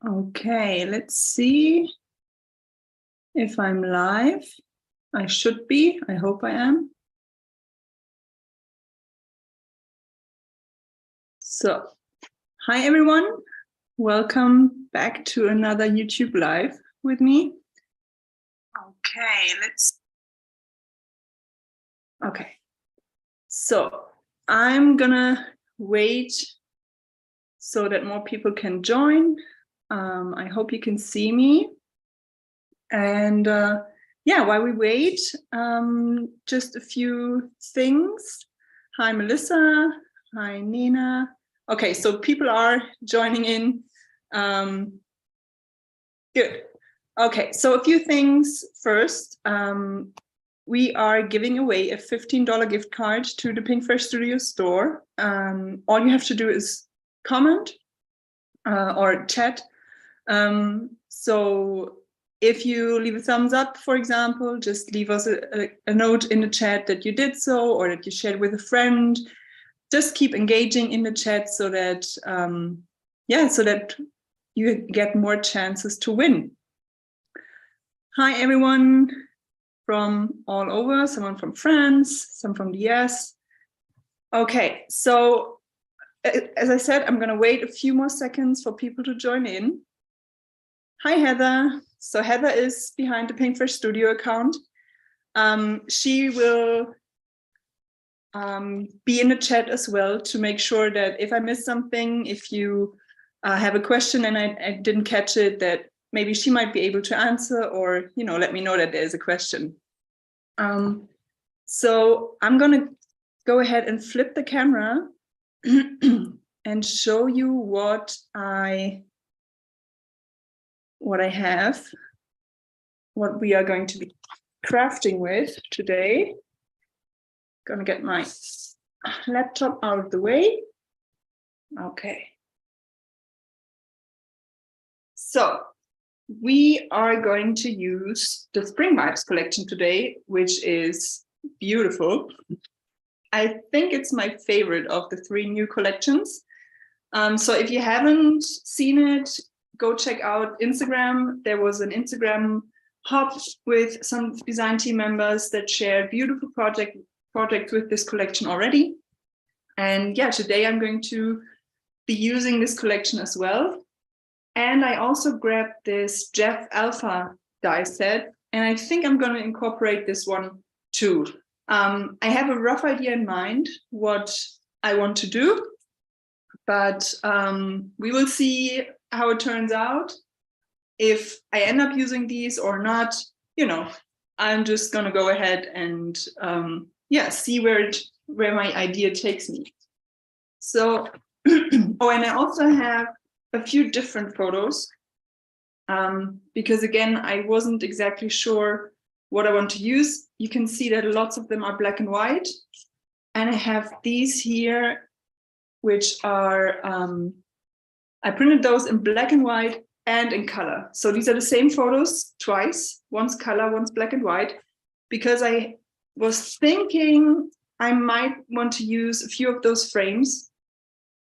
Okay, let's see if I'm live. I should be. I hope I am. So, hi everyone. Welcome back to another YouTube Live with me. Okay. So, I'm gonna wait so that more people can join. I hope you can see me. And yeah, while we wait, just a few things. Hi, Melissa. Hi, Nina. Okay, so people are joining in. Good. Okay, so a few things first. We are giving away a $15 gift card to the Pinkfresh Studio store. All you have to do is comment or chat. So if you leave a thumbs up, for example, just leave us a note in the chat that you did so, or that you shared with a friend. Just keep engaging in the chat so that, so that you get more chances to win. Hi, everyone from all over, someone from France, some from the US. Okay, so as I said, I'm going to wait a few more seconds for people to join in. Hi, Heather. So Heather is behind the Pinkfresh Studio account. She will be in the chat as well to make sure that if I miss something, if you have a question and I didn't catch it, that maybe she might be able to answer, or let me know that there's a question. So I'm going to go ahead and flip the camera and show you what I have, what we are going to be crafting with today. Gonna get my laptop out of the way. Okay. So we are going to use the Spring Vibes collection today, which is beautiful. I think it's my favorite of the 3 new collections. So if you haven't seen it, go check out Instagram. There was an Instagram hub with some design team members that shared beautiful projects with this collection already. And yeah, today I'm going to be using this collection as well. And I also grabbed this Jeff Alpha die set, and I think I'm going to incorporate this one too. I have a rough idea in mind what I want to do, but we will see how it turns out. If I end up using these or not, I'm just going to go ahead and see where my idea takes me. So, oh, and I also have a few different photos because again, I wasn't exactly sure what I want to use. You can see that lots of them are black and white. And I have these here, which are, I printed those in black and white and in color. So these are the same photos twice, one's color, one's black and white, because I was thinking I might want to use a few of those frames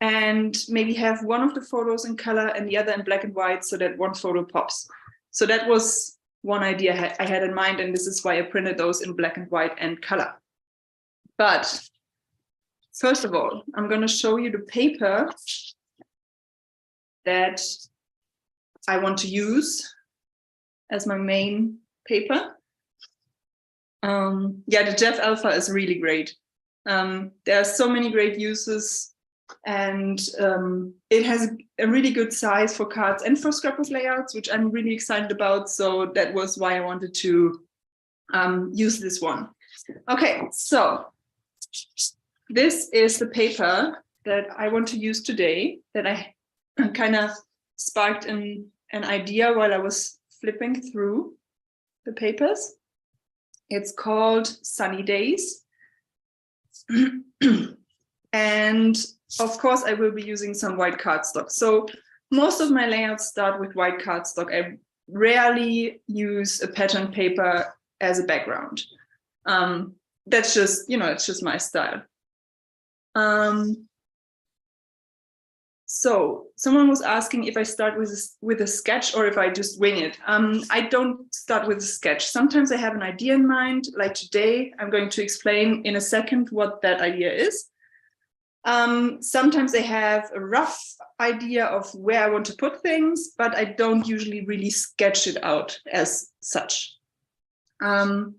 and maybe have one of the photos in color and the other in black and white so that one photo pops. So that was one idea I had in mind, and this is why I printed those in black and white and color. But first of all, I'm going to show you the paper that I want to use as my main paper. The Jeff Alpha is really great. There are so many great uses, and it has a really good size for cards and for scrapbook layouts, which I'm really excited about. So that was why I wanted to use this one. Okay, so this is the paper that I want to use today, that I kind of sparked an idea while I was flipping through the papers. It's called Sunny Days. And of course, I will be using some white cardstock. So most of my layouts start with white cardstock. I rarely use a pattern paper as a background. That's just, it's just my style. So someone was asking if I start with a sketch or if I just wing it. I don't start with a sketch. Sometimes I have an idea in mind, like today. I'm going to explain in a second what that idea is. Sometimes I have a rough idea of where I want to put things, but I don't usually really sketch it out as such. And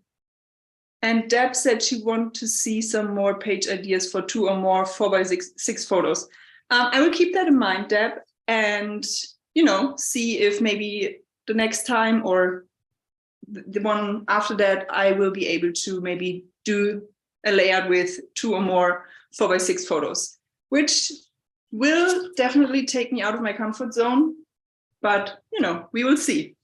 Deb said she wanted to see some more page ideas for 2 or more 4x6 photos. I will keep that in mind, Deb, and see if maybe the next time or the one after that, I will be able to maybe do a layout with 2 or more 4x6 photos, which will definitely take me out of my comfort zone, but we will see.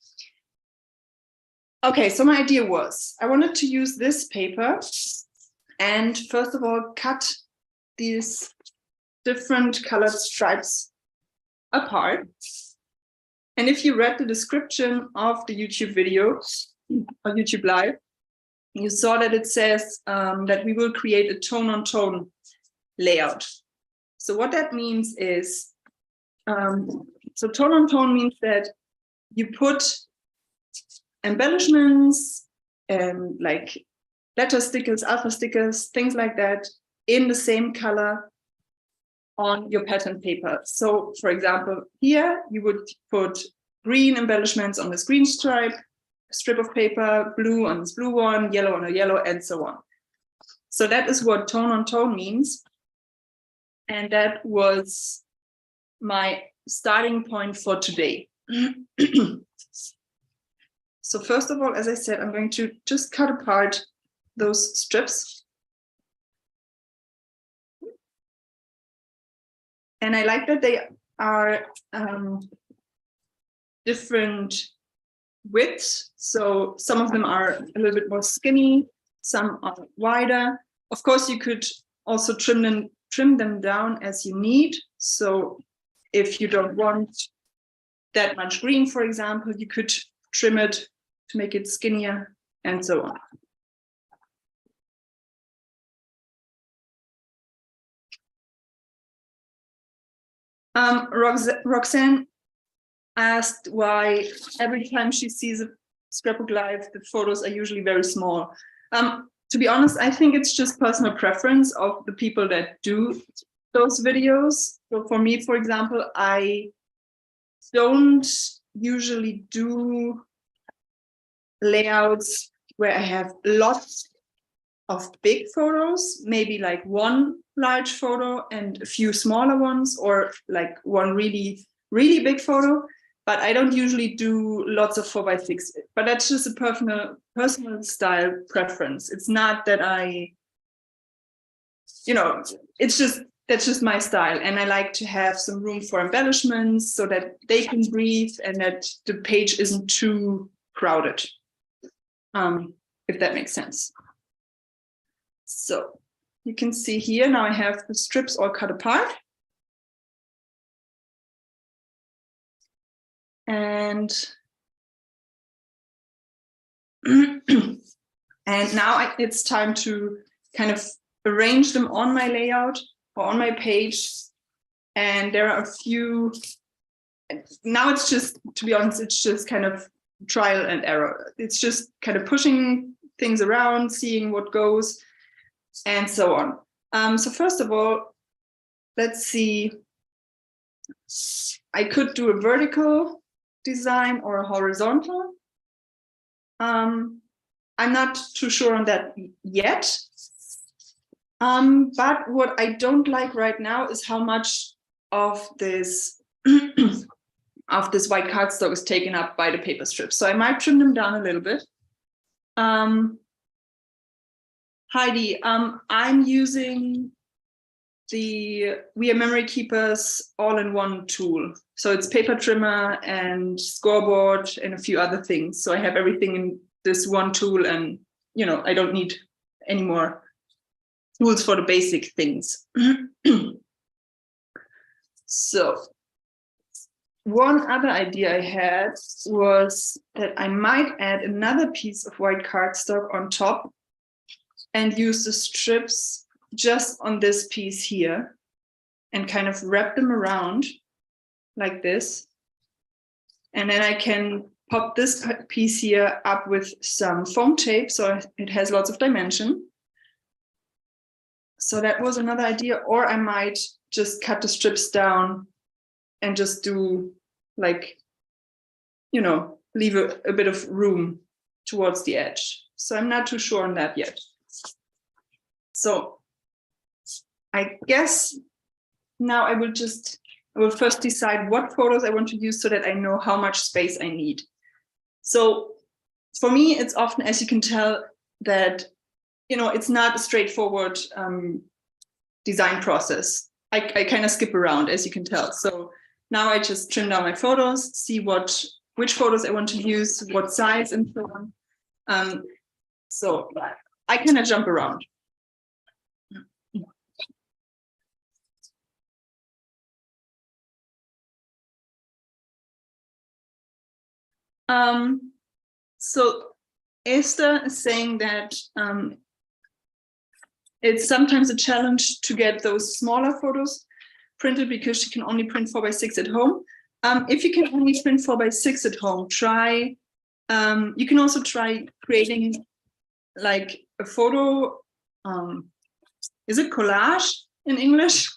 Okay, so my idea was I wanted to use this paper and first of all cut these different colored stripes apart. And if you read the description of the YouTube video or YouTube Live, you saw that it says that we will create a tone-on-tone layout. So what that means is, so tone-on-tone means that you put embellishments and like letter stickers, alpha stickers, things like that in the same color on your pattern paper. So for example, here you would put green embellishments on this green strip of paper, blue on this blue one, yellow on a yellow, and so on. So that is what tone on tone means. And that was my starting point for today. So first of all, as I said, I'm going to just cut apart those strips. And I like that they are different widths. So some of them are a little bit more skinny, some are wider. Of course, you could also trim them down as you need. So if you don't want that much green, for example, you could trim it to make it skinnier and so on. Roxanne asked why every time she sees a Scrapbook Live, the photos are usually very small. To be honest, I think it's just personal preference of the people that do those videos. So for me, for example, I don't usually do layouts where I have lots of big photos, maybe like one large photo and a few smaller ones, or like one really, really big photo. But I don't usually do lots of 4x6, but that's just a personal style preference. It's not that that's just my style. And I like to have some room for embellishments so that they can breathe and that the page isn't too crowded, if that makes sense. So you can see here, now I have the strips all cut apart. And and now it's time to kind of arrange them on my layout or on my page. And there are a few, now it's just, to be honest, it's just kind of trial and error. It's just kind of pushing things around, seeing what goes, and so on. So first of all, let's see. I could do a vertical design or a horizontal. I'm not too sure on that yet. But what I don't like right now is how much of this of this white cardstock is taken up by the paper strips. So I might trim them down a little bit. Heidi, I'm using the We Are Memory Keepers all-in-one tool. So it's paper trimmer and scoreboard and a few other things. So I have everything in this one tool, and I don't need any more tools for the basic things. So one other idea I had was that I might add another piece of white cardstock on top and use the strips just on this piece here. and kind of wrap them around like this. And then I can pop this piece here up with some foam tape so it has lots of dimension. So that was another idea. Or I might just cut the strips down and just do like, you know, leave a bit of room towards the edge. So I'm not too sure on that yet. So I guess now I will first decide what photos I want to use so that I know how much space I need. So for me, it's often, as you can tell, that, you know, it's not a straightforward design process. I kind of skip around, as you can tell. So now I just trim down my photos, see which photos I want to use, what size, and so on. So I kind of jump around. So Esther is saying that it's sometimes a challenge to get those smaller photos printed because she can only print 4x6 at home. If you can only print 4x6 at home, you can also try creating like a photo, is it collage in English?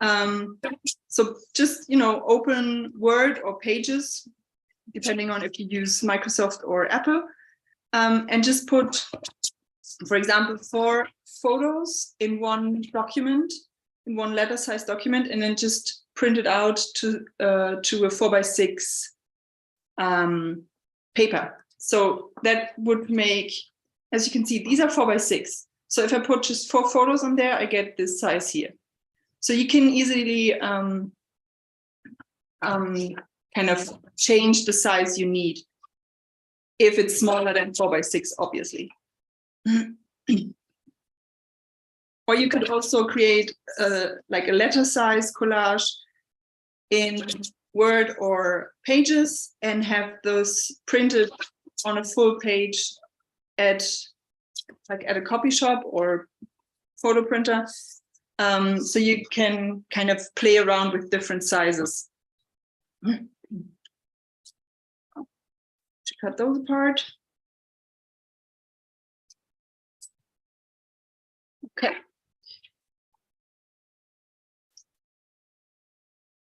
So just, you know, open Word or Pages, depending on if you use Microsoft or Apple, and just put, for example, 4 photos in one document, in one letter-sized document, and then just print it out to a 4x6 paper. So that would make, as you can see, these are 4x6. So if I put just 4 photos on there, I get this size here. So you can easily kind of change the size you need if it's smaller than 4x6, obviously. Or you could also create like a letter size collage in Word or Pages and have those printed on a full page at a copy shop or photo printer. So you can kind of play around with different sizes. To cut those apart. Okay.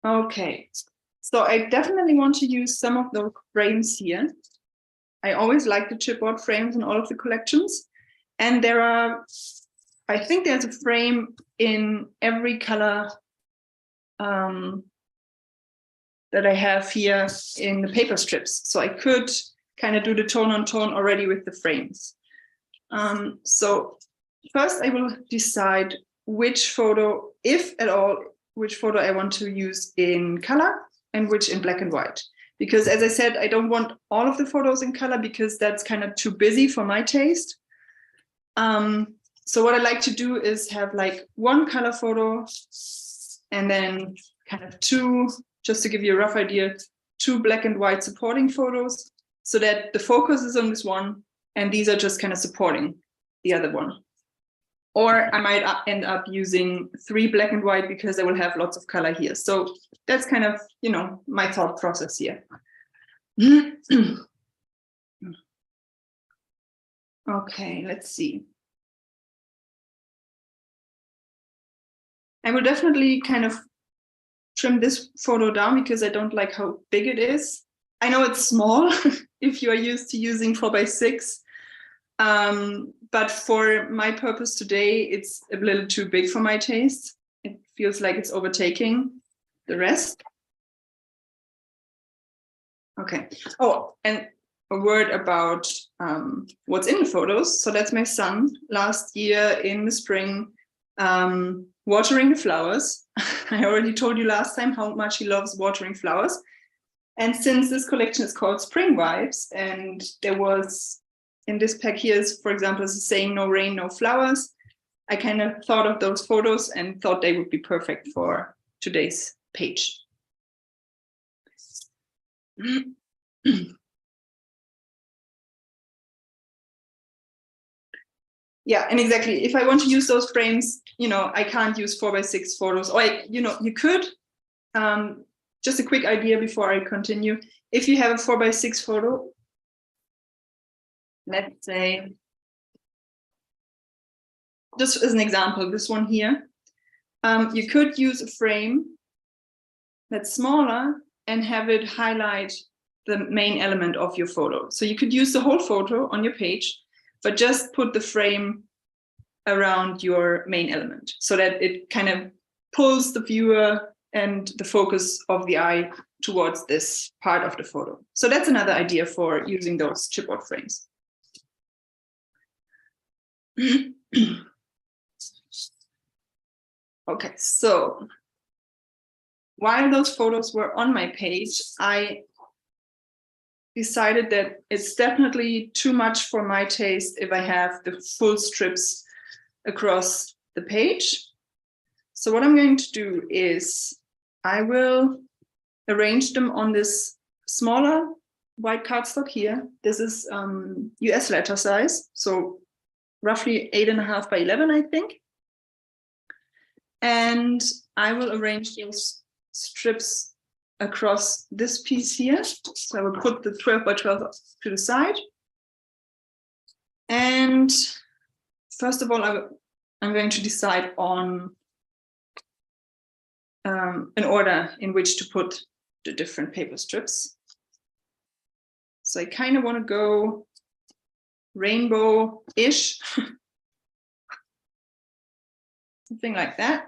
Okay, so I definitely want to use some of those frames here. I always like the chipboard frames in all of the collections. And I think there's a frame in every color that I have here in the paper strips. So I could kind of do the tone on tone already with the frames. So first I will decide which photo, if at all, which photo I want to use in color and which in black and white. Because as I said, I don't want all of the photos in color because that's kind of too busy for my taste. So what I like to do is have like 1 color photo and then kind of 2, just to give you a rough idea, 2 black and white supporting photos so that the focus is on this one and these are just kind of supporting the other one. Or I might end up using 3 black and white because I will have lots of color here. So that's kind of, you know, my thought process here. Okay, let's see. I will definitely kind of trim this photo down because I don't like how big it is. I know it's small if you are used to using 4x6. But for my purpose today, it's a little too big for my taste. It feels like it's overtaking the rest. Okay. Oh, and a word about what's in the photos. So that's my son last year in the spring, watering the flowers. I already told you last time how much he loves watering flowers. And since this collection is called Spring Vibes, and there was in this pack here, for example, is saying no rain, no flowers, I kind of thought of those photos and thought they would be perfect for today's page. Yeah, and exactly. If I want to use those frames, you know, I can't use 4x6 photos. Or, you know, you could. Just a quick idea before I continue. If you have a 4x6 photo, let's say, just as an example, this one here, you could use a frame that's smaller and have it highlight the main element of your photo. So you could use the whole photo on your page, but just put the frame around your main element so that it kind of pulls the viewer and the focus of the eye towards this part of the photo. So that's another idea for using those chipboard frames. Okay, so while those photos were on my page, I decided that it's definitely too much for my taste if I have the full strips across the page. So what I'm going to do is I will arrange them on this smaller white cardstock here. This is US letter size, so roughly 8.5 by 11, I think. And I will arrange those strips across this piece here. So I will put the 12 by 12 to the side. And first of all, I'm going to decide on an order in which to put the different paper strips. So I kind of want to go rainbow-ish, something like that.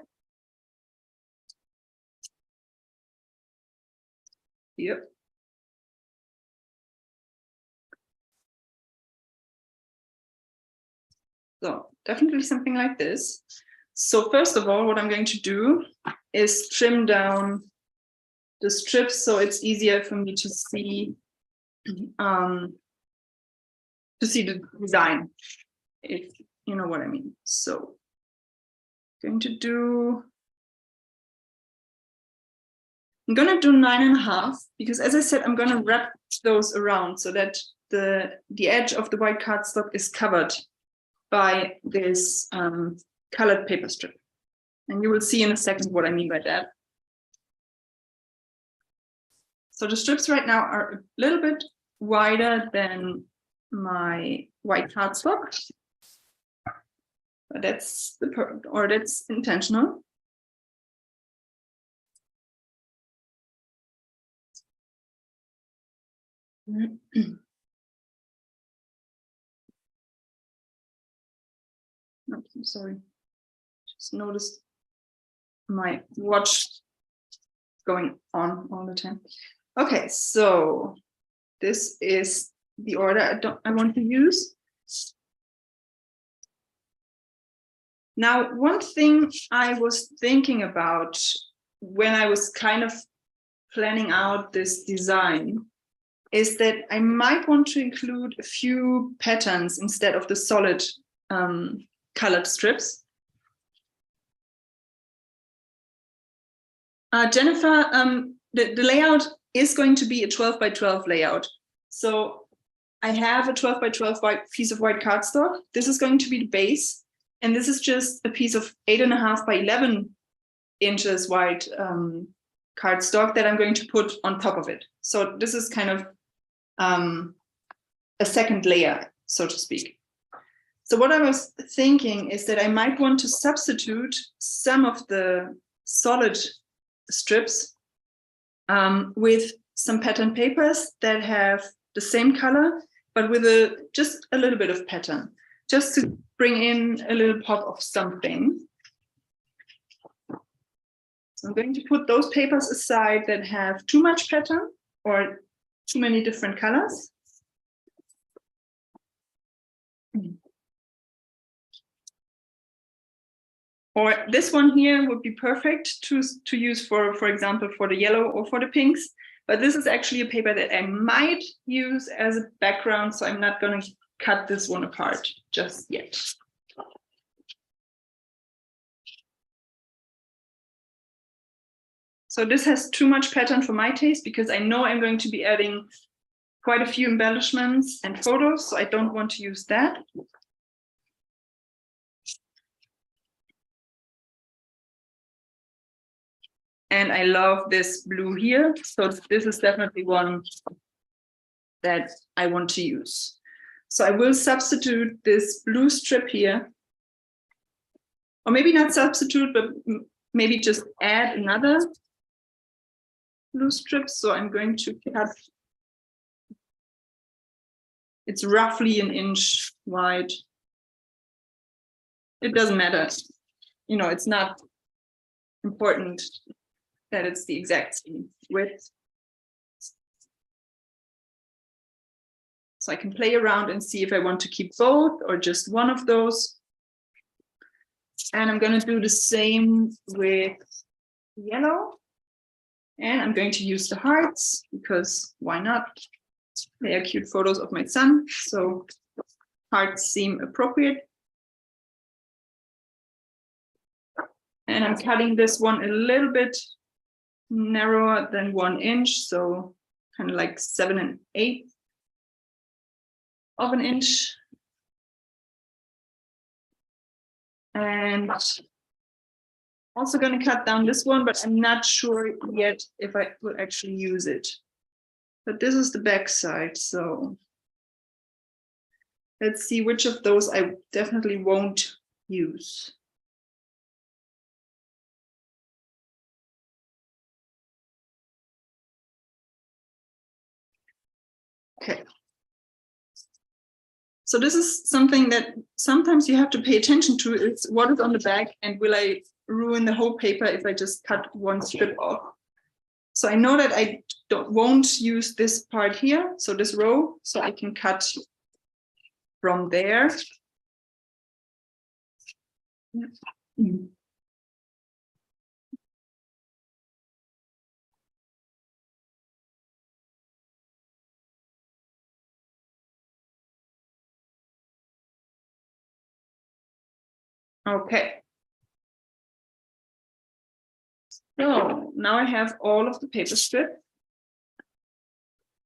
Yep. So definitely something like this. So first of all, what I'm going to do is trim down the strips so it's easier for me to see the design, if you know what I mean. So I'm going to do 9.5 because, as I said, I'm going to wrap those around so that the edge of the white cardstock is covered by this colored paper strip. And you will see in a second what I mean by that. So the strips right now are a little bit wider than my white cardstock. But that's that's intentional. No, I'm sorry. Just noticed my watch going on all the time. Okay, so this is the order I want to use. Now, one thing I was thinking about when I was kind of planning out this design is that I might want to include a few patterns instead of the solid colored strips. Jennifer, the layout is going to be a 12 by 12 layout. So I have a 12 by 12 piece of white cardstock. This is going to be the base. And this is just a piece of 8.5 by 11 inches white cardstock that I'm going to put on top of it. So this is kind of a second layer, so to speak. So what I was thinking is that I might want to substitute some of the solid strips with some pattern papers that have the same color, but with just a little bit of pattern, just to bring in a little pop of something. So I'm going to put those papers aside that have too much pattern or too many different colors. Or this one here would be perfect to use for example, for the yellow or for the pinks. But this is actually a paper that I might use as a background, so I'm not going to cut this one apart just yet. So this has too much pattern for my taste because I know I'm going to be adding quite a few embellishments and photos, so I don't want to use that. And I love this blue here. So this is definitely one that I want to use. So I will substitute this blue strip here. Or maybe not substitute, but maybe just add another blue strip. So I'm going to cut, it's roughly 1 inch wide. It doesn't matter. You know, it's not important that it's the exact same width. So I can play around and see if I want to keep both or just one of those. And I'm going to do the same with yellow. And I'm going to use the hearts because why not? They are cute photos of my son. So hearts seem appropriate. And I'm cutting this one a little bit narrower than 1 inch. So kind of like 7 1/8 of an inch. And also going to cut down this one, but I'm not sure yet if I will actually use it. But this is the back side, so let's see which of those I definitely won't use. Okay. So this is something that sometimes you have to pay attention to. It's what is on the back and will I ruin the whole paper if I just cut one strip off. So I know that I won't use this part here, so this row, so I can cut from there. Okay. So now I have all of the paper strip.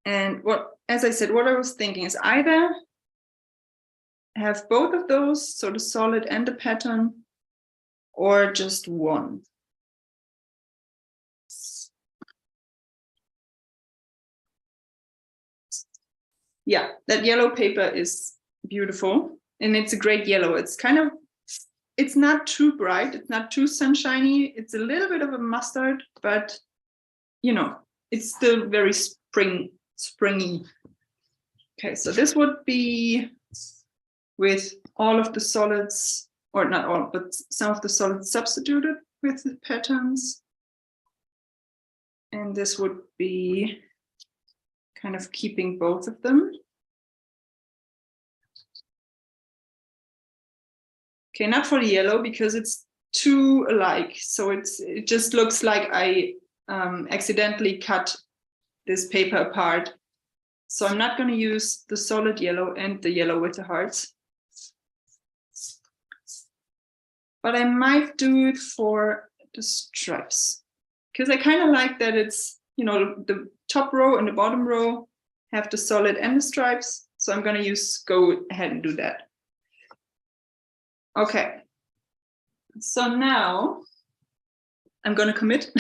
And what, as I said, what I was thinking is either have both of those, so the solid and the pattern, or just one. Yeah, that yellow paper is beautiful and it's a great yellow. It's kind of, it's not too bright, it's not too sunshiny, it's a little bit of a mustard, but you know, it's still very springy. Okay, so this would be with all of the solids, or not all, but some of the solids substituted with the patterns. And this would be kind of keeping both of them. Okay, not for the yellow because it's too alike. So it just looks like I accidentally cut this paper apart. So I'm not going to use the solid yellow and the yellow with the hearts. But I might do it for the stripes because I kind of like that it's, you know, the top row and the bottom row have the solid and the stripes. So I'm going to go ahead and do that. Okay. So now I'm going to commit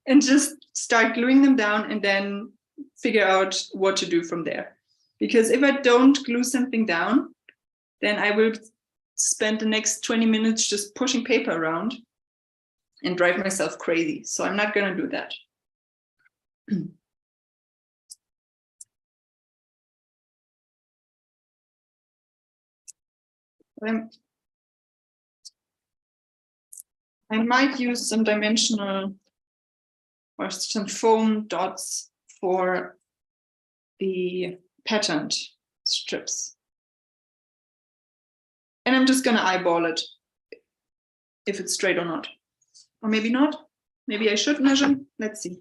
and just start gluing them down and then figure out what to do from there. Because if I don't glue something down, then I will spend the next 20 minutes just pushing paper around and drive myself crazy. So I'm not going to do that. I might use some dimensional or some foam dots for the patterned strips. And I'm just going to eyeball it if it's straight or not. Or maybe not. Maybe I should measure. Let's see.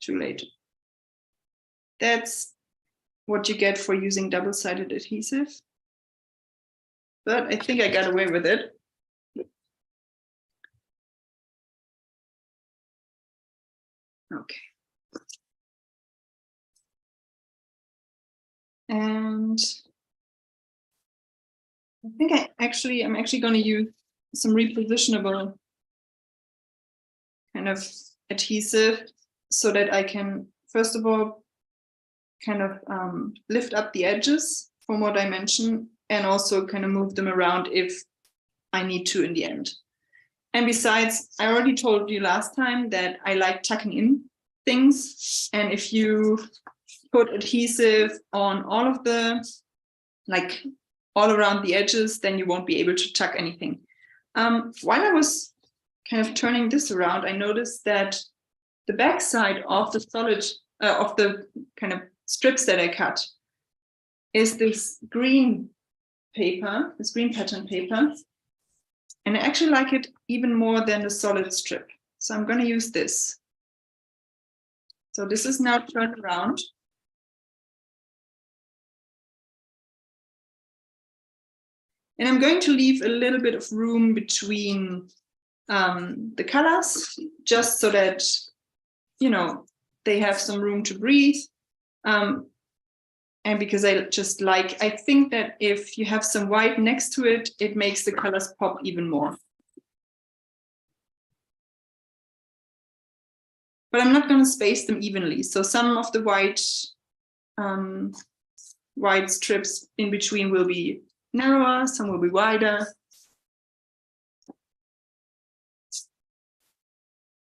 Too late. That's what you get for using double-sided adhesive. But I think I got away with it. Okay. And I think I'm actually going to use some repositionable kind of adhesive so that I can, first of all, kind of lift up the edges for more dimension and also kind of move them around if I need to in the end. And besides, I already told you last time that I like tucking in things. And if you put adhesive on all of the, like all around the edges, then you won't be able to tuck anything. While I was kind of turning this around, I noticed that the back side of the solid, of the kind of strips that I cut is this green paper, this green pattern paper. And I actually like it even more than the solid strip. So I'm going to use this. So this is now turned around. And I'm going to leave a little bit of room between the colors, just so that, you know, they have some room to breathe. And because I just like, I think that if you have some white next to it, it makes the colors pop even more. But I'm not going to space them evenly. So some of the white strips in between will be narrower, some will be wider.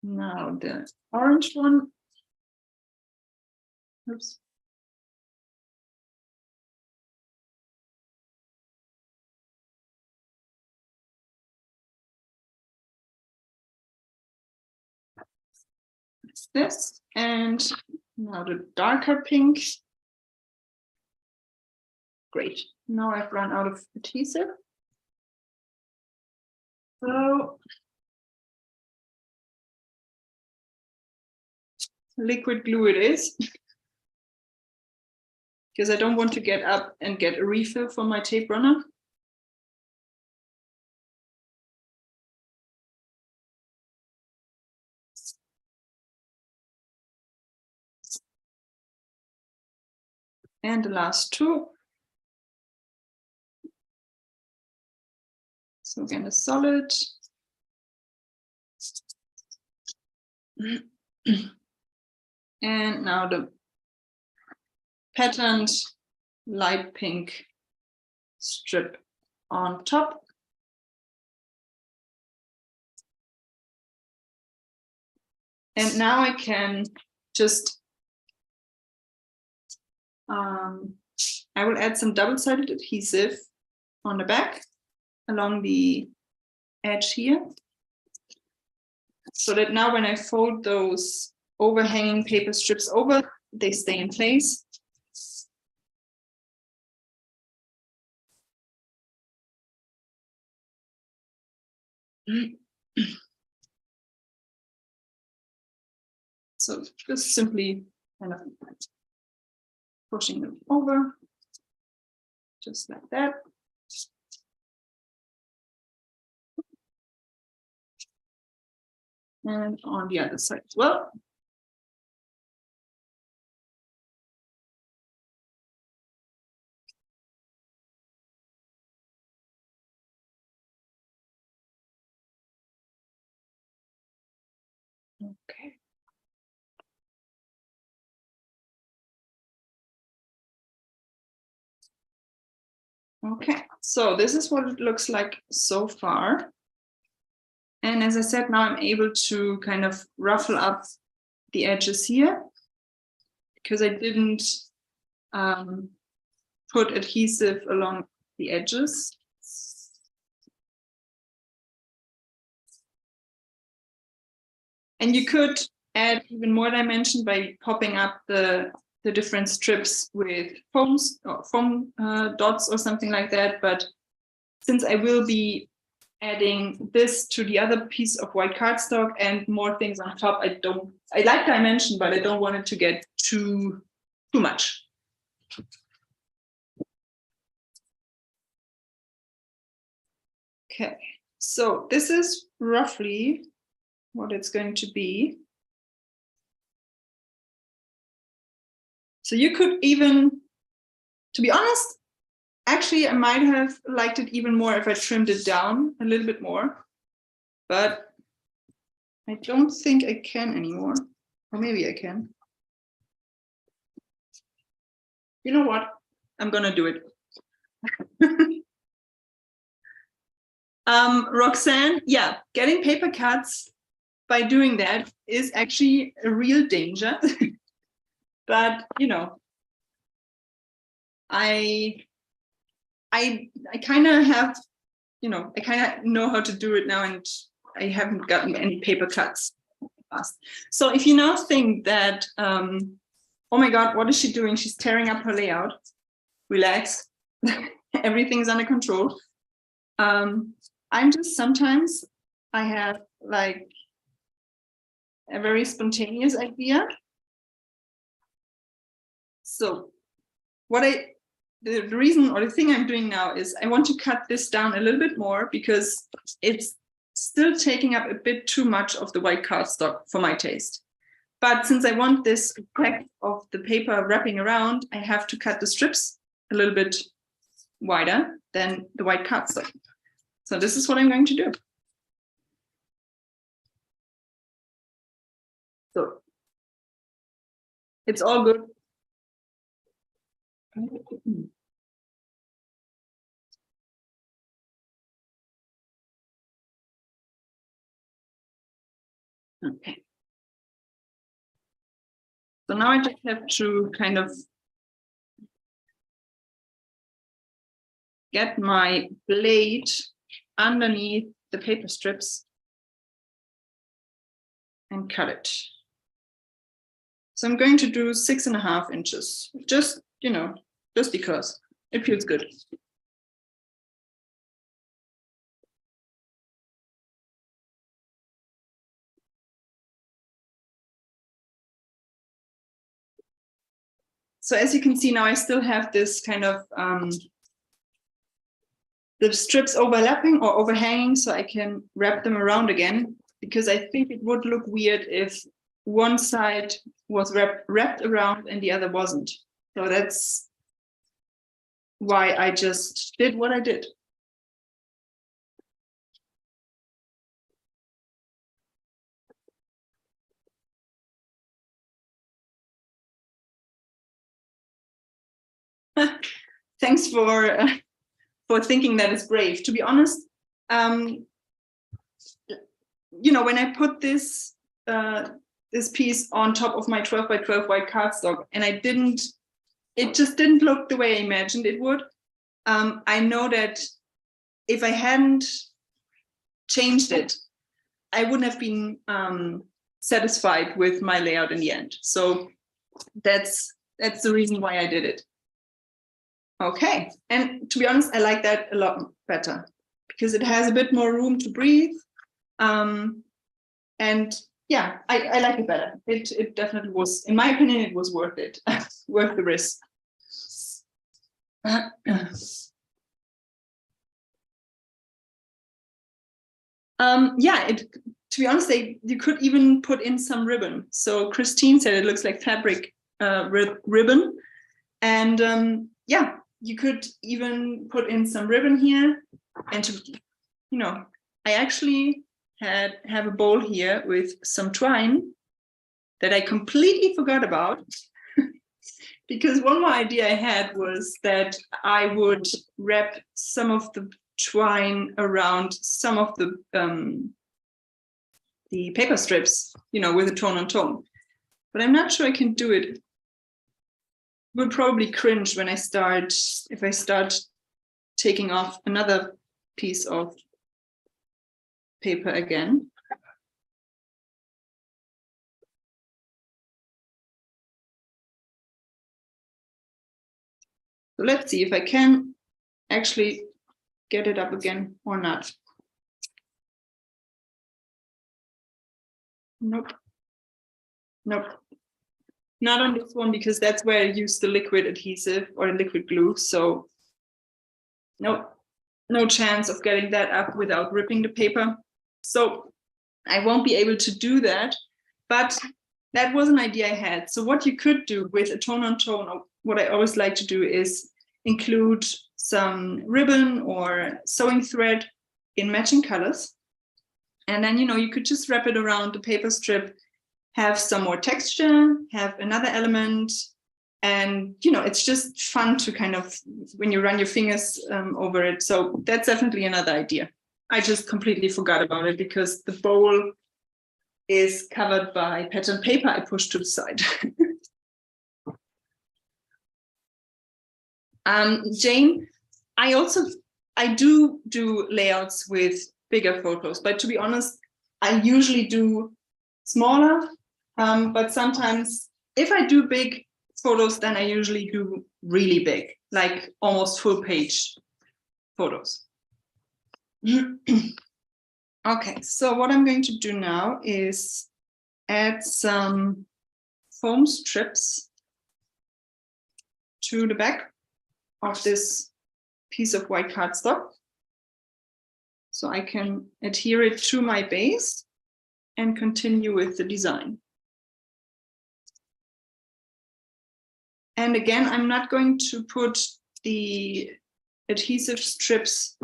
Now the orange one. Oops. This, and now the darker pink. Great. Now I've run out of adhesive. So liquid glue it is, because I don't want to get up and get a refill for my tape runner. And the last two. So again, a solid. And now the patterned light pink strip on top. And now I can just, I will add some double-sided adhesive on the back along the edge here, so that now when I fold those overhanging paper strips over, they stay in place. So just simply kind of pushing them over, just like that. And on the other side as well. Okay. Okay, so this is what it looks like so far. And as I said, now I'm able to kind of ruffle up the edges here, because I didn't put adhesive along the edges. And you could add even more dimension by popping up the different strips with foams or foam dots or something like that. But since I will be adding this to the other piece of white cardstock and more things on top, I like dimension, but I don't want it to get too much. Okay, so this is roughly what it's going to be. So you could even, to be honest, Actually, I might have liked it even more if I trimmed it down a little bit more, but I don't think I can anymore. Or maybe I can. You know what? I'm gonna do it. Roxanne, yeah, getting paper cuts by doing that is actually a real danger. But you know, I kind of have, you know, I kind of know how to do it now, and I haven't gotten any paper cuts fast. So if you now think that, oh my God, what is she doing? She's tearing up her layout. Relax, everything's under control. I'm just sometimes I have like a very spontaneous idea. So what the reason or the thing I'm doing now is I want to cut this down a little bit more because it's still taking up a bit too much of the white cardstock for my taste. But since I want this effect of the paper wrapping around, I have to cut the strips a little bit wider than the white cardstock. So this is what I'm going to do. So it's all good. Okay. So now I just have to kind of get my blade underneath the paper strips and cut it. So I'm going to do 6.5 inches, just, you know, just because it feels good. So as you can see now, I still have this kind of the strips overlapping or overhanging, so I can wrap them around again, because I think it would look weird if one side was wrapped around and the other wasn't. So that's why I just did what I did. Thanks for thinking that is brave. To be honest, you know, when I put this this piece on top of my 12 by 12 white cardstock, and it just didn't look the way I imagined it would. I know that if I hadn't changed it, I wouldn't have been satisfied with my layout in the end. So that's the reason why I did it. Okay, and to be honest, I like that a lot better because it has a bit more room to breathe. And yeah, I like it better. It definitely was, in my opinion, it was worth it, worth the risk. Yeah, to be honest, you could even put in some ribbon. So Christine said it looks like fabric ribbon. And yeah, you could even put in some ribbon here. And to, you know, I actually have a bowl here with some twine that I completely forgot about. Because one more idea I had was that I would wrap some of the twine around some of the paper strips, you know, with a tone on tone. But I'm not sure I can do it. Would probably cringe when if I start taking off another piece of paper again. So let's see if I can actually get it up again or not. Nope. Nope. Not on this one, because that's where I use the liquid adhesive or the liquid glue. So nope, no chance of getting that up without ripping the paper. So I won't be able to do that, but that was an idea I had. So what you could do with a tone on tone, or what I always like to do, is include some ribbon or sewing thread in matching colors. And then, you could just wrap it around the paper strip, have some more texture, have another element. And, it's just fun to kind of, when you run your fingers over it. So that's definitely another idea. I just completely forgot about it because the bowl is covered by pattern paper I pushed to the side. Jane, I do layouts with bigger photos, but to be honest, I usually do smaller, but sometimes if I do big photos, then I usually do really big, like almost full page photos. Okay, so what I'm going to do now is add some foam strips to the back of this piece of white cardstock, so I can adhere it to my base and continue with the design. And again, I'm not going to put the adhesive strips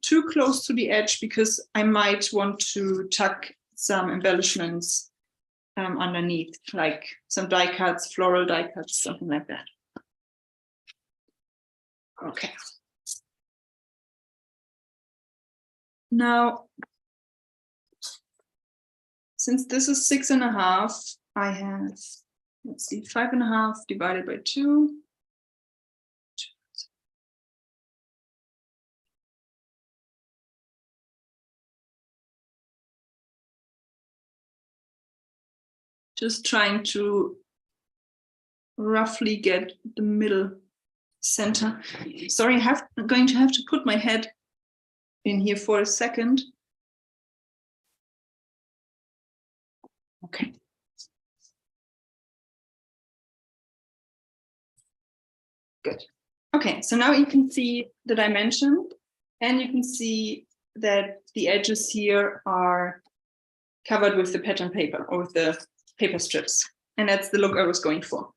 too close to the edge because I might want to tuck some embellishments underneath, like some die cuts, floral die cuts, something like that. Okay. Now, since this is 6.5, I have, let's see, 5.5 divided by 2. Just trying to roughly get the middle center. Sorry, I'm going to have to put my head in here for a second. Okay. Good. Okay, so now you can see the dimension, and you can see that the edges here are covered with the pattern paper or with the paper strips. And that's the look I was going for.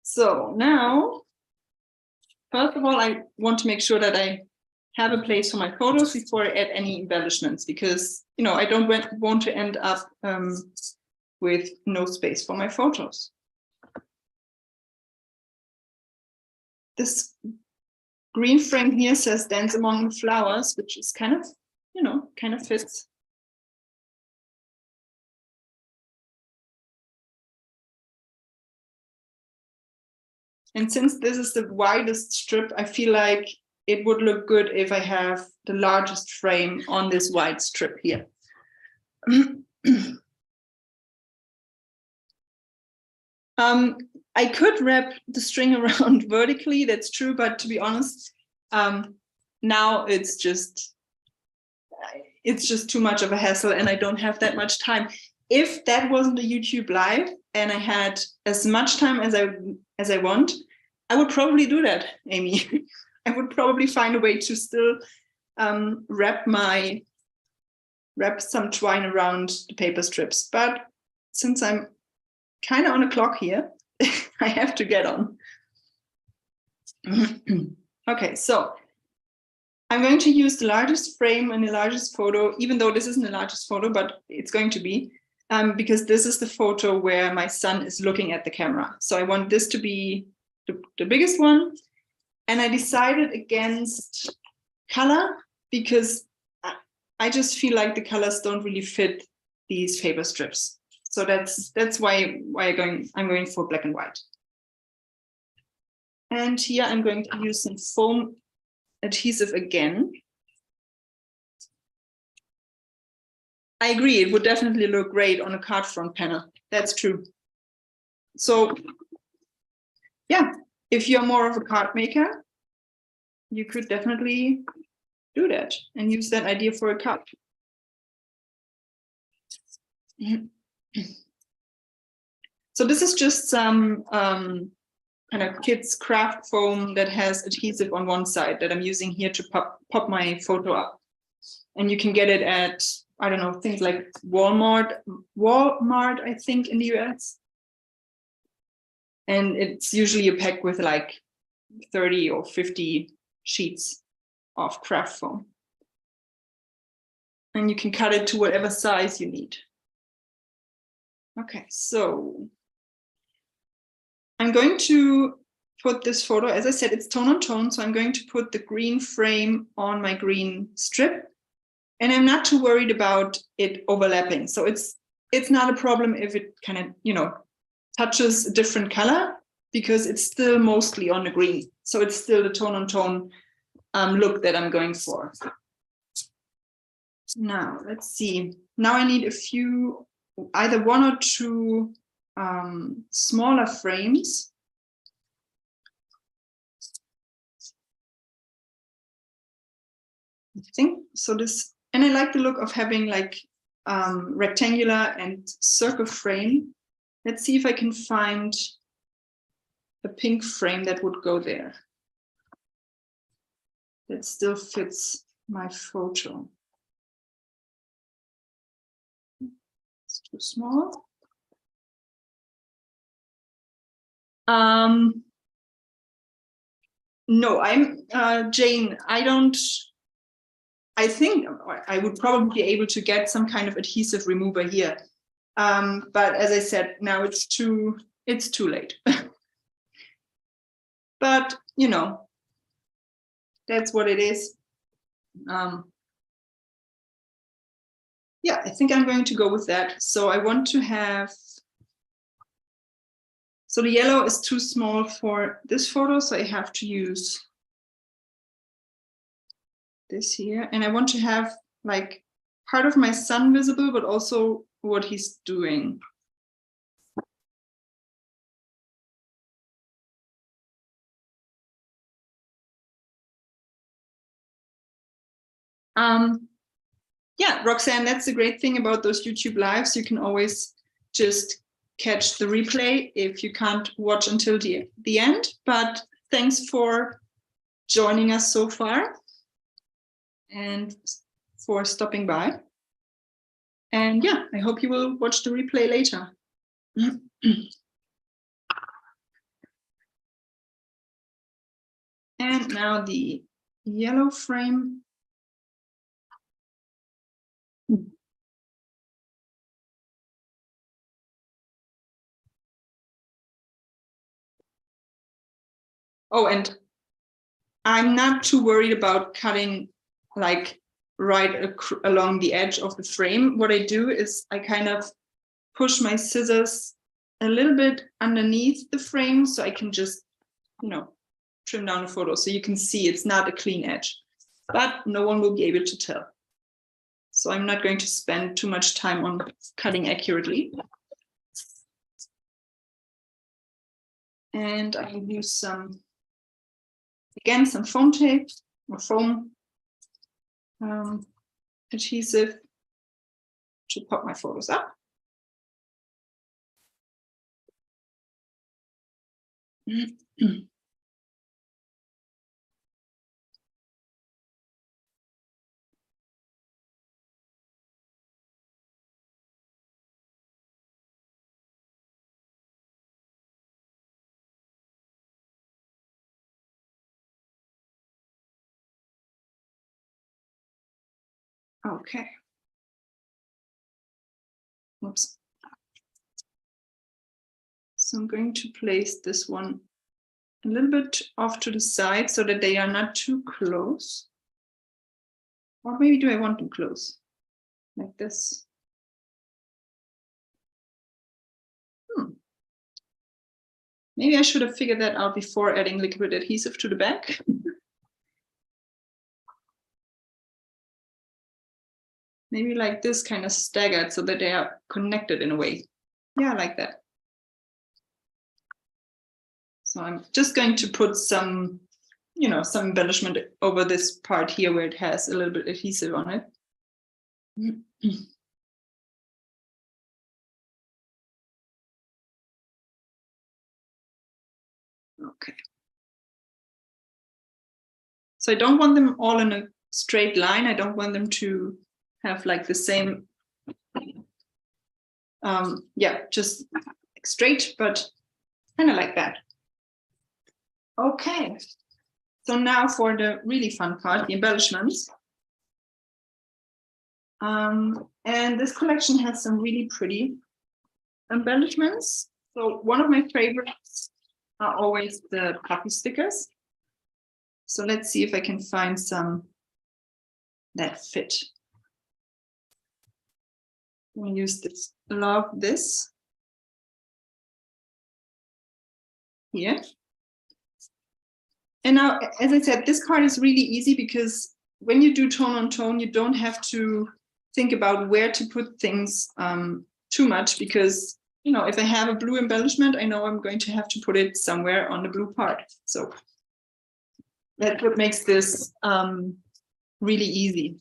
So now, first of all, I want to make sure that I have a place for my photos before I add any embellishments, because I don't want to end up with no space for my photos. This green frame here says "Dance Among the Flowers," which is kind of fits. And since this is the widest strip, I feel like it would look good if I have the largest frame on this wide strip here. I could wrap the string around vertically, that's true, but to be honest, now it's just too much of a hassle and I don't have that much time. If that wasn't a YouTube live and I had as much time as I want, I would probably do that, Amy. I would probably find a way to still wrap some twine around the paper strips. But since I'm kind of on a clock here, I have to get on. Okay, so I'm going to use the largest frame and the largest photo, even though this isn't the largest photo, but it's going to be, because this is the photo where my son is looking at the camera. So I want this to be the biggest one. And I decided against color because I just feel like the colors don't really fit these paper strips. So that's why I'm going for black and white. And here I'm going to use some foam adhesive again. I agree, it would definitely look great on a card front panel. That's true. So yeah, if you're more of a card maker, you could definitely do that and use that idea for a card. So this is just some kind of kids craft foam that has adhesive on one side that I'm using here to pop my photo up. And you can get it at, I don't know, things like Walmart, I think, in the US. And it's usually a pack with like 30 or 50 sheets of craft foam. And you can cut it to whatever size you need. Okay, so I'm going to put this photo, as I said, it's tone on tone. So I'm going to put the green frame on my green strip. And I'm not too worried about it overlapping. So it's not a problem if it kind of, you know, touches a different color, because it's still mostly on the green. So it's still the tone on tone look that I'm going for. Now, let's see. Now I need a few, either one or two smaller frames. I think so. This, and I like the look of having like rectangular and circle frame. Let's see if I can find a pink frame that would go there. That still fits my photo. It's too small. No, I'm Jane. I think I would probably be able to get some kind of adhesive remover here. But as I said, now it's too late. But, you know, that's what it is. Yeah, I think I'm going to go with that. So I want to have, so the yellow is too small for this photo, so I have to use this here. And I want to have like part of my son visible, but also what he's doing. Yeah, Roxanne, that's the great thing about those YouTube lives. You can always just catch the replay if you can't watch until the end. But thanks for joining us so far and for stopping by. And yeah, I hope you will watch the replay later. And now the yellow frame. Oh, and I'm not too worried about cutting like right along the edge of the frame. What I do is I kind of push my scissors a little bit underneath the frame so I can just, you know, trim down the photo so you can see it's not a clean edge, but no one will be able to tell. So I'm not going to spend too much time on cutting accurately. And I will use some, again, some foam tape or foam adhesive to pop my photos up. Okay. Oops. So I'm going to place this one a little bit off to the side so that they are not too close. Or maybe do I want them close? Like this. Maybe I should have figured that out before adding liquid adhesive to the back. Maybe like this, kind of staggered so that they are connected in a way. Yeah, like that. So I'm just going to put some, you know, some embellishment over this part here where it has a little bit adhesive on it. Okay. So I don't want them all in a straight line. I don't want them to have like the same, yeah, just straight, but kind of like that. Okay, so now for the really fun part, the embellishments. And this collection has some really pretty embellishments. So one of my favorites are always the puffy stickers. So let's see if I can find some that fit. I'm going to use this, love this here. And now, as I said, this card is really easy because when you do tone on tone, you don't have to think about where to put things too much, because, you know, if I have a blue embellishment, I know I'm going to have to put it somewhere on the blue part. So that's what makes this really easy.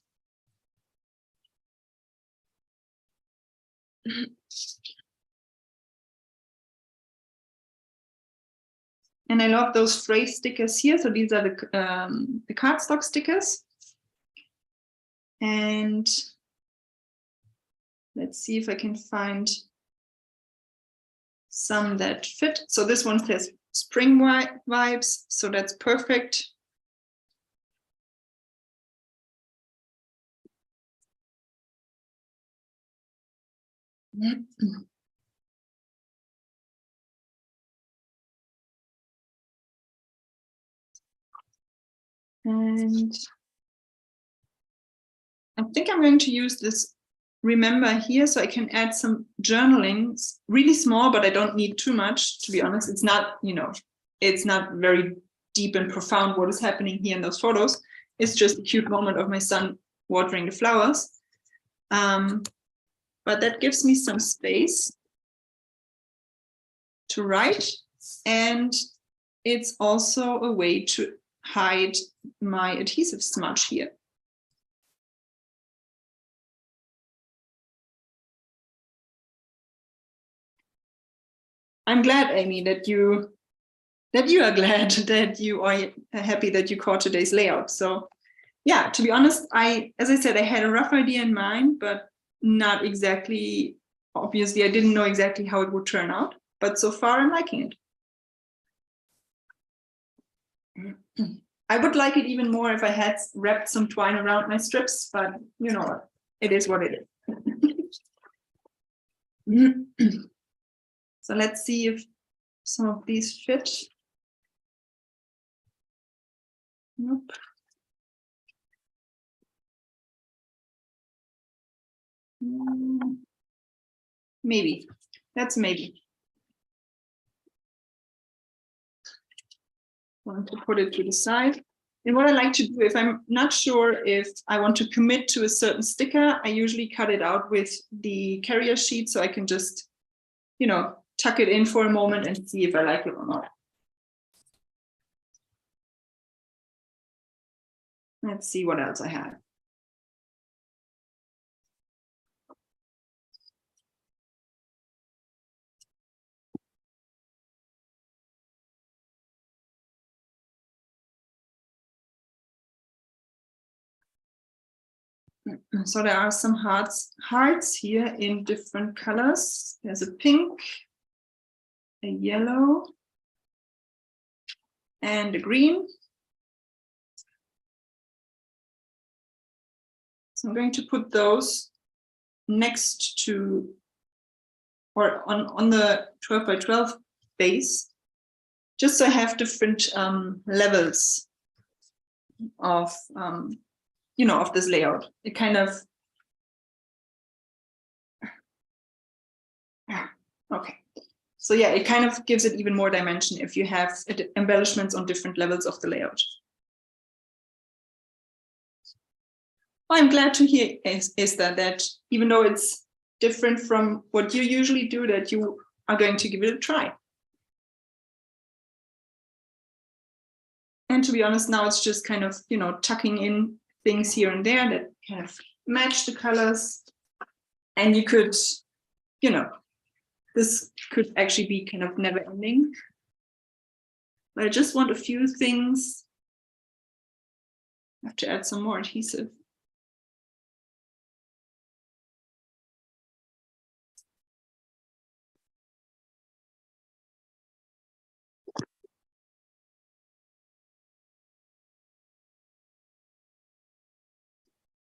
And I love those phrase stickers here. So these are the cardstock stickers. And let's see if I can find some that fit. So this one says spring vibes, so that's perfect. And I think I'm going to use this remember here, so I can add some journaling, really small, but I don't need too much, to be honest. It's not, you know, it's not very deep and profound what is happening here in those photos. It's just a cute moment of my son watering the flowers. But that gives me some space to write, and it's also a way to hide my adhesive smudge here. I'm glad, Amy, that you are glad, that you are happy that you caught today's layout. So yeah, to be honest, as I said, I had a rough idea in mind, but not exactly, obviously I didn't know exactly how it would turn out, but so far I'm liking it. I would like it even more if I had wrapped some twine around my strips, but you know what, it is what it is. So let's see if some of these fit. Nope. Maybe. That's maybe. I want to put it to the side. And what I like to do, if I'm not sure if I want to commit to a certain sticker, I usually cut it out with the carrier sheet, so I can just, you know, tuck it in for a moment and see if I like it or not. Let's see what else I have. So there are some hearts here in different colors. There's a pink, a yellow, and a green. So I'm going to put those next to, or on the 12 by 12 base, just so I have different levels of, you know, of this layout. It kind of, okay. So yeah, it kind of gives it even more dimension if you have embellishments on different levels of the layout. Well, I'm glad to hear, Esther, that even though it's different from what you usually do, that you are going to give it a try. And to be honest, now it's just kind of, you know, tucking in things here and there that kind of match the colors. And you could, you know, this could actually be kind of never ending. But I just want a few things. I have to add some more adhesive.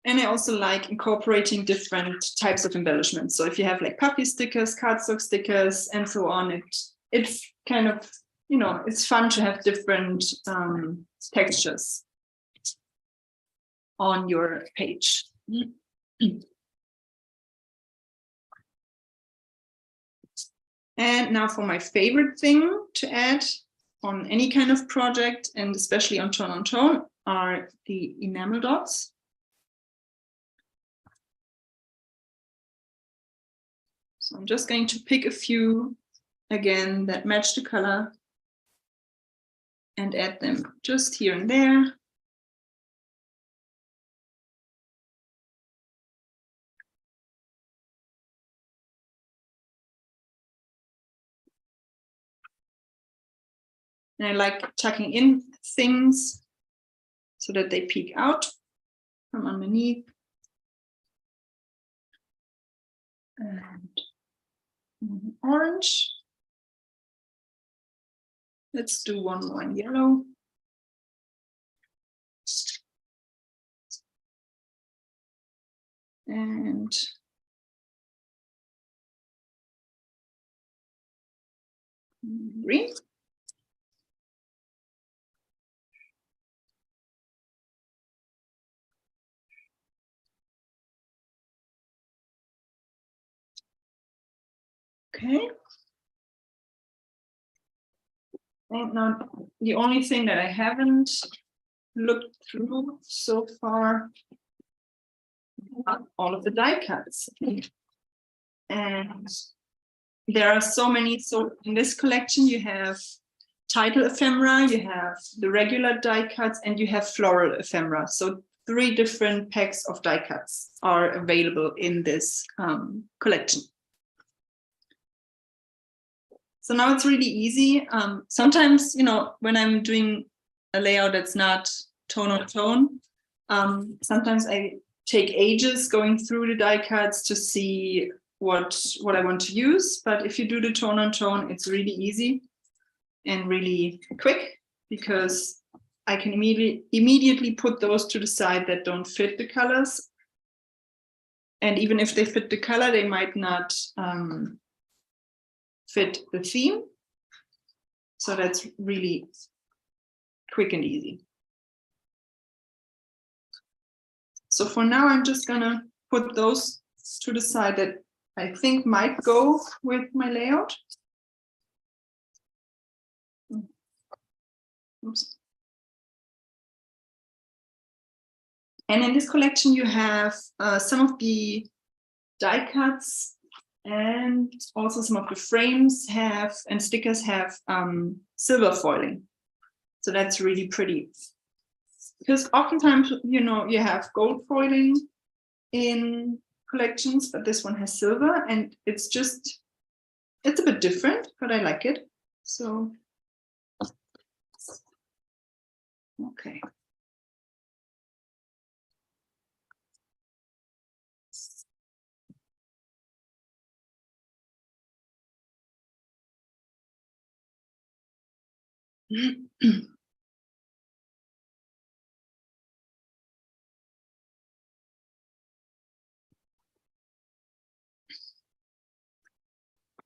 And I also like incorporating different types of embellishments. So if you have like puffy stickers, cardstock stickers, and so on, it's kind of, you know, it's fun to have different textures on your page. And now for my favorite thing to add on any kind of project, and especially on tone, are the enamel dots. So I'm just going to pick a few, again, that match the color and add them just here and there. And I like tucking in things so that they peek out from underneath. And orange. Let's do one more in yellow. And green. Okay. And now the only thing that I haven't looked through so far are all of the die cuts. And there are so many. So in this collection, you have title ephemera, you have the regular die cuts, and you have floral ephemera. So 3 different packs of die cuts are available in this collection. So now it's really easy. Sometimes, you know, when I'm doing a layout that's not tone on tone, sometimes I take ages going through the die cuts to see what I want to use. But if you do the tone on tone, it's really easy and really quick, because I can immediately put those to the side that don't fit the colors. And even if they fit the color, they might not fit the theme. So that's really quick and easy. So for now, I'm just gonna put those to the side that I think might go with my layout. Oops. And in this collection, you have some of the die cuts, and also some of the frames have, and stickers have silver foiling. So that's really pretty. Because oftentimes, you know, you have gold foiling in collections, but this one has silver, and it's a bit different, but I like it. So, okay.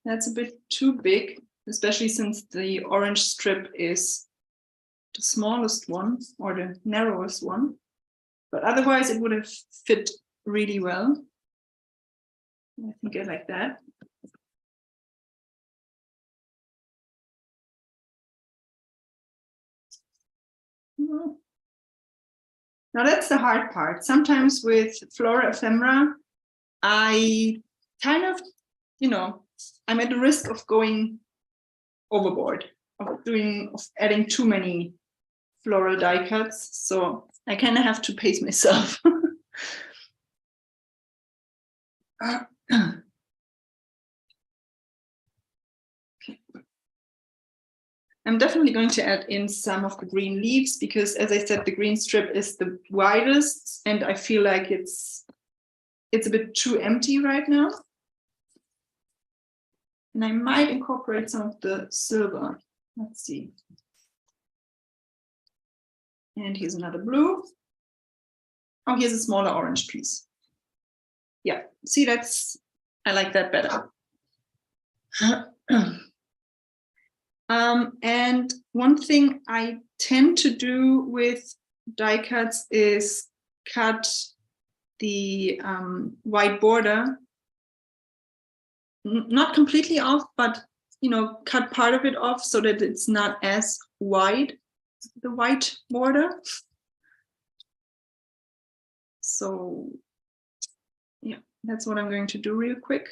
That's a bit too big, especially since the orange strip is the smallest one, or the narrowest one. But otherwise it would have fit really well. I think I like that. Now that's the hard part. Sometimes with flora ephemera, I kind of, you know, I'm at the risk of going overboard, of adding too many floral die cuts. So I kind of have to pace myself. I'm definitely going to add in some of the green leaves, because as I said, the green strip is the widest, and I feel like it's a bit too empty right now. And I might incorporate some of the silver. Let's see. And here's another blue. Oh, here's a smaller orange piece. Yeah, see, I like that better. And one thing I tend to do with die cuts is cut the white border, not completely off, but cut part of it off so that it's not as wide, the white border. So yeah, that's what I'm going to do real quick.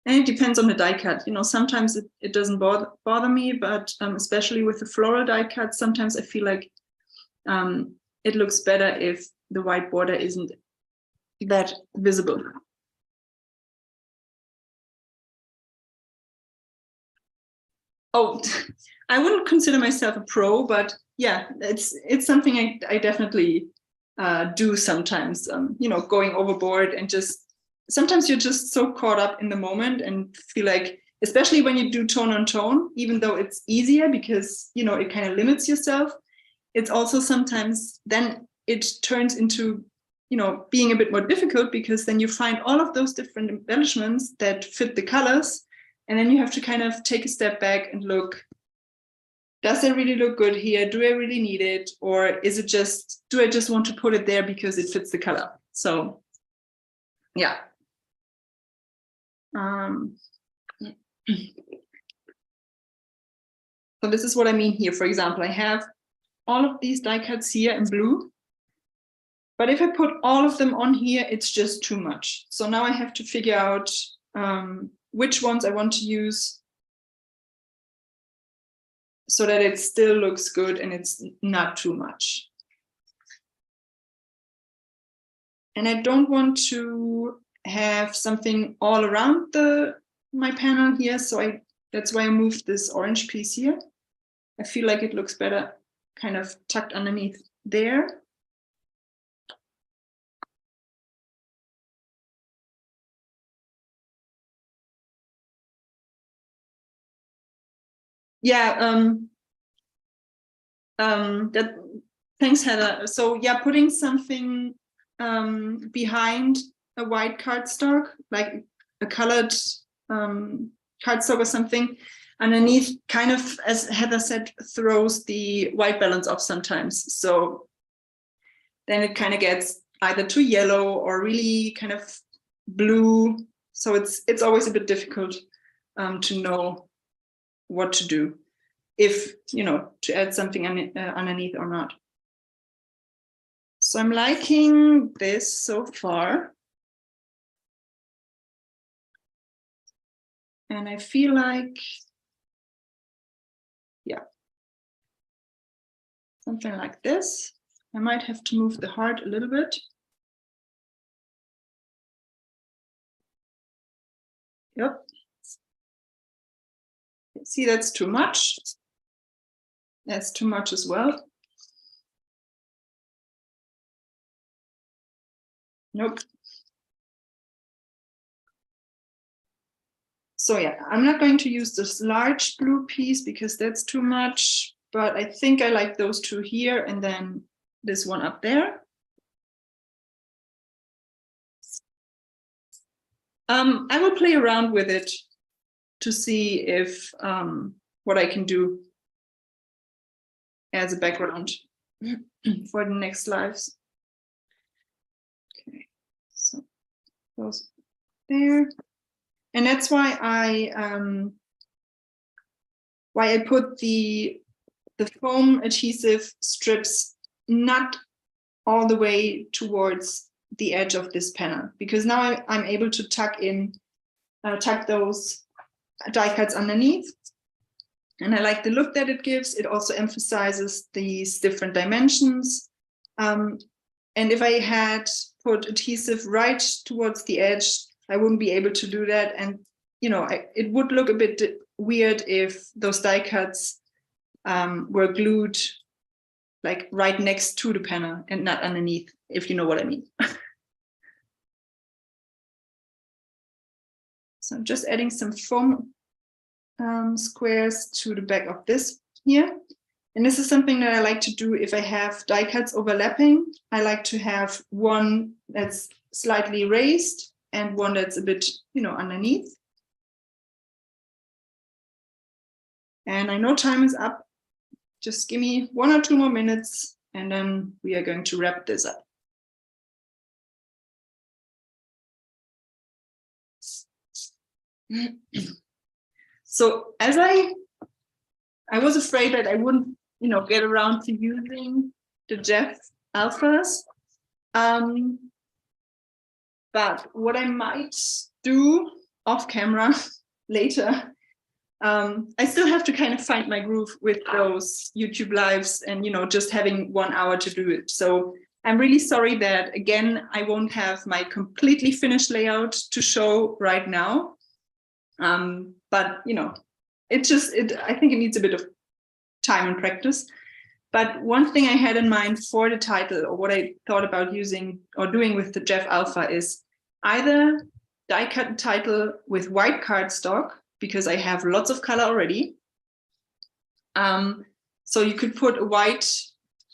And it depends on the die cut. Sometimes it doesn't bother me, but especially with the floral die cut, sometimes I feel like it looks better if the white border isn't that visible. Oh, I wouldn't consider myself a pro, but yeah, it's something I definitely do sometimes. Going overboard and sometimes you're just so caught up in the moment and feel like, especially when you do tone on tone, even though it's easier because it kind of limits yourself, it's also sometimes then it turns into being a bit more difficult, because then you find all of those different embellishments that fit the colors, and then you have to kind of take a step back and look, does it really look good here? Do I really need it? Or is it just, do I just want to put it there because it fits the color? So yeah. So this is what I mean here. For example, I have all of these die cuts here in blue, but if I put all of them on here, it's just too much. So now I have to figure out which ones I want to use so that it still looks good and it's not too much. And I don't want to have something all around my panel here, so that's why I moved this orange piece here. I feel like it looks better kind of tucked underneath there. Yeah, thanks, Heather. So yeah, putting something behind a white cardstock, like a colored cardstock or something underneath, kind of, as Heather said, throws the white balance off sometimes. So then it kind of gets either too yellow or really kind of blue. So it's always a bit difficult to know what to do, if to add something underneath or not. So I'm liking this so far, and I feel like, yeah, something like this. I might have to move the heart a little bit. Yep. See, that's too much. That's too much as well. Nope. So yeah, I'm not going to use this large blue piece because that's too much, but I think I like those two here and then this one up there. I will play around with it to see if what I can do as a background for the next lives. Okay, so those there, and that's why I put the foam adhesive strips not all the way towards the edge of this panel, because now I'm able to tuck those die cuts underneath. And I like the look that it gives. It also emphasizes these different dimensions. And if I had put adhesive right towards the edge, I wouldn't be able to do that. And, it would look a bit weird if those die cuts were glued like right next to the panel and not underneath, if you know what I mean. So I'm just adding some foam squares to the back of this here. And this is something that I like to do if I have die cuts overlapping. I like to have one that's slightly raised and one that's a bit, underneath. And I know time is up. Just give me 1 or 2 more minutes and then we are going to wrap this up. So as I was afraid that I wouldn't, get around to using the Jeff alphas. But what I might do off camera later, I still have to kind of find my groove with those YouTube lives and, just having 1 hour to do it. So I'm really sorry that, again, I won't have my completely finished layout to show right now. But, I think it needs a bit of time and practice. But one thing I had in mind for the title, or what I thought about using or doing with the Jeff Alpha, is either die cut the title with white cardstock, because I have lots of color already. So you could put a white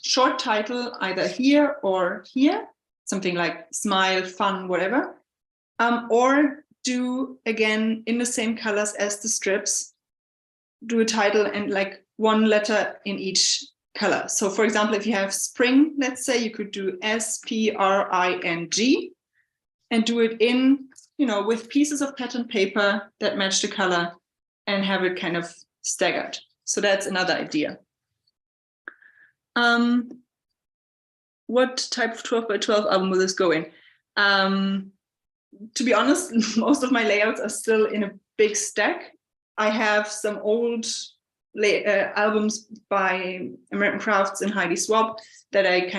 short title either here or here, something like smile, fun, whatever. Or do, again, in the same colors as the strips, do a title and like 1 letter in each color. So for example, if you have spring, let's say, you could do SPRING and do it in, with pieces of pattern paper that match the color and have it kind of staggered. So that's another idea. What type of 12 by 12 album will this go in? To be honest, most of my layouts are still in a big stack. I have some old albums by American Crafts and Heidi Swab that I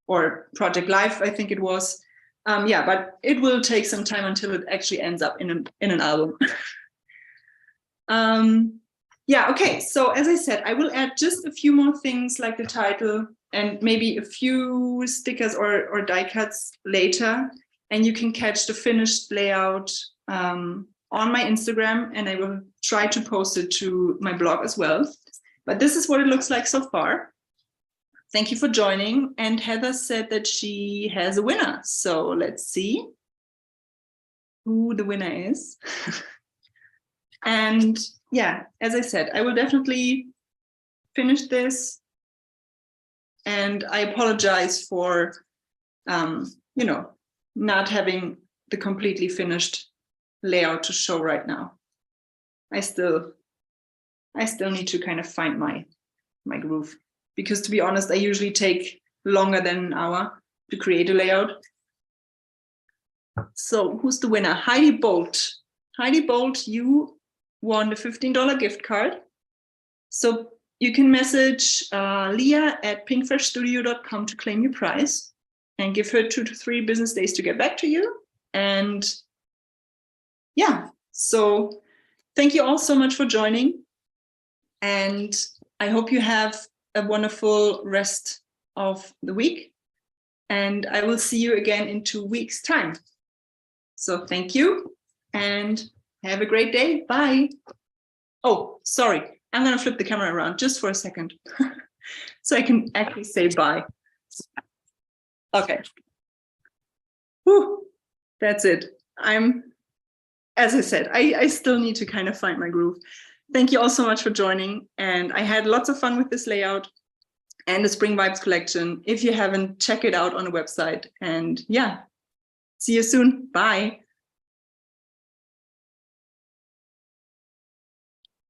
or Project Life, I think it was. Yeah, but it will take some time until it actually ends up in an album. Yeah, okay, so as I said, I will add just a few more things like the title and maybe a few stickers or die cuts later, and you can catch the finished layout on my Instagram, and I will try to post it to my blog as well. But this is what it looks like so far. Thank you for joining. And Heather said that she has a winner. So let's see who the winner is. And yeah, as I said, I will definitely finish this. And I apologize for, not having the completely finished layout to show right now. I still need to kind of find my groove, because to be honest, I usually take longer than an hour to create a layout. So who's the winner? Heidi Bolt. Heidi Bolt, you won the $15 gift card. So you can message Leah at pinkfreshstudio.com to claim your prize and give her 2 to 3 business days to get back to you. And yeah, so thank you all so much for joining. And I hope you have a wonderful rest of the week. And I will see you again in 2 weeks' time. So thank you and have a great day. Bye. Oh, sorry. I'm going to flip the camera around just for a second so I can actually say bye. Okay. Whew. That's it. As I said, I still need to kind of find my groove. Thank you all so much for joining. And I had lots of fun with this layout and the Spring Vibes collection. If you haven't, check it out on the website. And yeah, see you soon. Bye.